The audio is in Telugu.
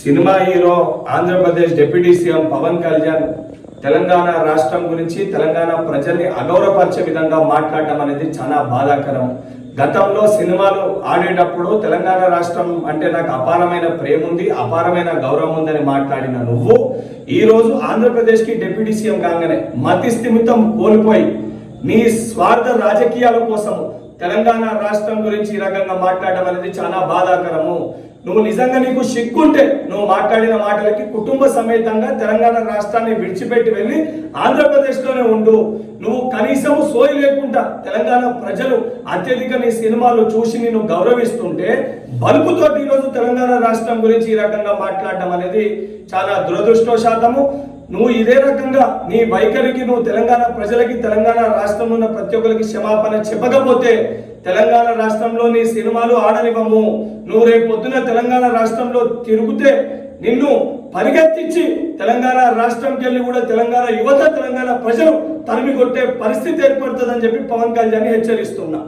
Cinema hero Andhra Pradesh deputy CM Pawan Kalyan Telangana రాష్ట్రం గురించి తెలంగాణ ప్రజల్ని అగౌరవపరిచే విధంగా మాట్లాడటం అనేది చాలా బాధాకరం. గతంలో సినిమాలు ఆడేటప్పుడు తెలంగాణ రాష్ట్రం అంటే నాకు అపారమైన ప్రేమ ఉంది, అపారమైన గౌరవం ఉందని మాట్లాడిన నువ్వు ఈ రోజు ఆంధ్రప్రదేశ్కి డిప్యూటీ సీఎం కాగానే మతి స్థిమితం కోల్పోయి నీ స్వార్థ రాజకీయాల కోసం తెలంగాణ రాష్ట్రం గురించి ఈ రకంగా మాట్లాడడం అనేది చాలా బాధాకరము. నువ్వు నిజంగా నీకు సిగ్గుంటే నువ్వు మాట్లాడిన మాటలకి కుటుంబ సమేతంగా తెలంగాణ రాష్ట్రాన్ని విడిచిపెట్టి వెళ్ళి ఆంధ్రప్రదేశ్లోనే ఉండు. నువ్వు కనీసం సోయి లేకుండా తెలంగాణ ప్రజలు అత్యధిక నీ సినిమాలు చూసి నిన్ను గౌరవిస్తుంటే బలుపుతోటి ఈరోజు తెలంగాణ రాష్ట్రం గురించి ఈ రకంగా మాట్లాడడం అనేది చాలా దురదృష్టవశాతము. నువ్వు ఇదే రకంగా నీ వైఖరికి నువ్వు తెలంగాణ ప్రజలకి తెలంగాణ రాష్ట్రంలో ఉన్న ప్రతి ఒక్కరికి క్షమాపణ చెప్పకపోతే తెలంగాణ రాష్ట్రంలో నీ సినిమాలు ఆడనివ్వము. నువ్వు రేపు పొద్దున తెలంగాణ రాష్ట్రంలో తిరిగితే నిన్ను పరిగెత్తించి తెలంగాణ రాష్ట్రంకి వెళ్ళి కూడా తెలంగాణ యువత తెలంగాణ ప్రజలు తరిమి కొట్టే పరిస్థితి ఏర్పడుతుందని చెప్పి పవన్ కళ్యాణ్ హెచ్చరిస్తున్నా.